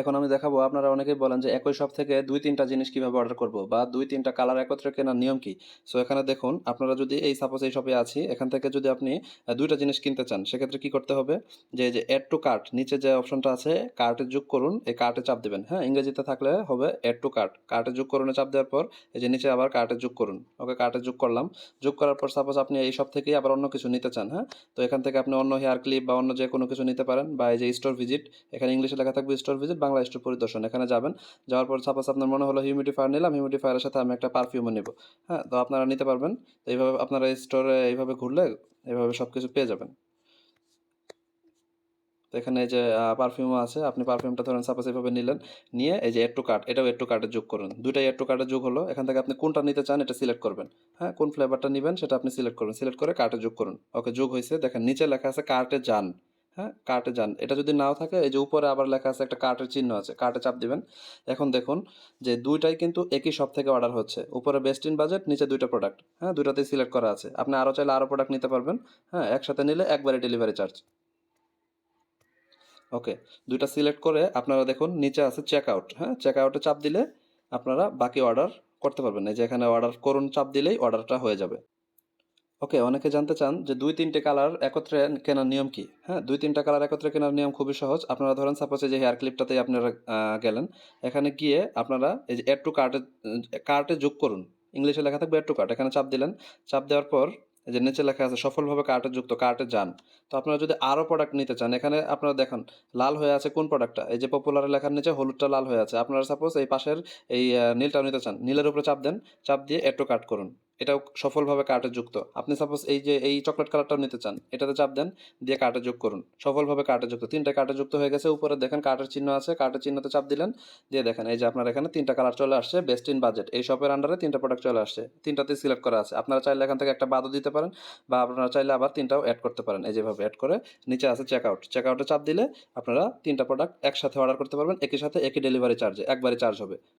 এখন আমি দেখাবো, আপনারা অনেকেই বলেন যে একই শপ থেকে ২-৩টা জিনিস কিভাবে অর্ডার করব বা ২-৩টা কালার একত্রে কেনার নিয়ম কি? সো এখানে দেখুন, আপনারা যদি সাপোজ এই শপে আছি, এখান থেকে যদি আপনি ২টা জিনিস কিনতে চান, সেক্ষেত্রে কি করতে হবে? যে এই যে এড টু কার্ট নিচে যে অপশনটা আছে, কার্টে যোগ করুন, এই কার্টে চাপ দিবেন। হ্যাঁ? ইংরেজিতে থাকলে হবে এড টু কার্ট। কার্টে যোগ করুন এ চাপ দেওয়ার পর এই যে নিচে আবার কার্টে যোগ করুন। ওকে, কার্টে যোগ করলাম। যোগ করার পর সাপোজ আপনি এই শপ থেকেই আবার অন্য কিছু নিতে চান, হ্যাঁ? তো এখান থেকে আপনি অন্য হেয়ার ক্লিপ বা অন্য যে কোনো কিছু নিতে পারেন, বা এই যে স্টোর ভিজিট, এখানে ইংলিশে লেখা থাকবে স্টোর ভিজিট, বাংলা স্টোর পরিদর্শন। এখানে যাবেন, যাওয়ার পর সাপোজ আপনার মনে হলো হিউমিডিফায়ার নিলাম, হিউমিডিফায়ারের সাথে আমি একটা পারফিউমও নেব। হ্যাঁ? তো আপনারা নিতে পারবেন। তো এইভাবে আপনারা স্টোরে এইভাবে ঘুরলে এইভাবে সব কিছু পেয়ে যাবেন। তো এখানে এই যে পারফিউমও আছে, আপনি পারফিউমটা ধরেন সাপোজ এভাবে নিলেন, নিয়ে এই যে এড টু কার্ট, এটাও এড টু কার্টে যোগ করুন। দুইটাই এড টু কার্টে যোগ হলো। এখান থেকে আপনি কোনটা নিতে চান এটা সিলেক্ট করবেন। হ্যাঁ, কোন ফ্লেভারটা নেবেন সেটা আপনি সিলেক্ট করবেন, সিলেক্ট করে কার্টে যোগ করুন। ওকে, যোগ হয়েছে। দেখেন নিচে লেখা আছে কার্টে যান। হ্যাঁ, কার্টে যান। এটা যদি নাও থাকে, এই যে উপরে আবার লেখা আছে একটা কার্টের চিহ্ন আছে, কার্টে চাপ দিবেন। এখন দেখুন যে দুইটাই কিন্তু একই শপ থেকে অর্ডার হচ্ছে। উপরে বেস্ট ইন বাজেট, নিচে দুইটা প্রোডাক্ট। হ্যাঁ, দুইটাতেই সিলেক্ট করা আছে। আপনি আরও চাইলে আরও প্রোডাক্ট নিতে পারবেন। হ্যাঁ, একসাথে নিলে একবারে ডেলিভারি চার্জ। ওকে, দুইটা সিলেক্ট করে আপনারা দেখুন নিচে আছে চেক আউট। হ্যাঁ, চেক আউটে চাপ দিলে আপনারা বাকি অর্ডার করতে পারবেন। এই যে এখানে অর্ডার করুন চাপ দিলেই অর্ডারটা হয়ে যাবে। ওকে, অনেকে জানতে চান যে ২-৩টে কালার একত্রে কেনার নিয়ম কি? হ্যাঁ, ২-৩টা কালার একত্রে কেনার নিয়ম খুবই সহজ। আপনারা ধরেন সাপোজ এই যে হেয়ার ক্লিপটাতেই আপনারা গেলেন। এখানে গিয়ে আপনারা এই যে এড টু কার্টে কার্টে যোগ করুন। ইংলিশে লেখা থাকবে এড টু কার্ট। এখানে চাপ দিলেন। চাপ দেওয়ার পর এই যে নিচে লেখা আছে সফলভাবে কার্টে যুক্ত, কার্টে যান। তো আপনারা যদি আরও প্রোডাক্ট নিতে চান, এখানে আপনারা দেখেন লাল হয়ে আছে কোন প্রোডাক্টটা? এই যে পপুলার লেখার নিচে হলুদটা লাল হয়ে আছে। আপনারা সাপোজ এই পাশের নীলটাও নিতে চান। নীলের উপরে চাপ দেন। চাপ দিয়ে এড টু কার্ট করুন। এটাও সফলভাবে কার্টে যুক্ত। আপনি সাপোজ এই যে এই চকলেট কালারটাও নিতে চান, এটাতে চাপ দেন, দিয়ে কার্টে যোগ করুন। সফলভাবে কার্টে যুক্ত। ৩টা কার্টে যুক্ত হয়ে গেছে। উপরে দেখেন কার্টের চিহ্ন আছে, কার্টের চিহ্নতে চাপ দিলেন, দিয়ে দেখেন এই যে আপনার এখানে ৩টা কালার চলে আসছে। বেস্ট ইন বাজেট এই শপের আন্ডারে ৩টা প্রোডাক্ট চলে আসছে। ৩টাতেই সিলেক্ট করা আছে। আপনারা চাইলে এখান থেকে একটা বাদও দিতে পারেন, বা আপনারা চাইলে আবার ৩টাও অ্যাড করতে পারেন। এই যেভাবে অ্যাড করে নিচে আছে চেক আউট। চেক আউটে চাপ দিলে আপনারা ৩টা প্রোডাক্ট একসাথে অর্ডার করতে পারবেন। একই সাথে একই ডেলিভারি চার্জে একবারে চার্জ হবে।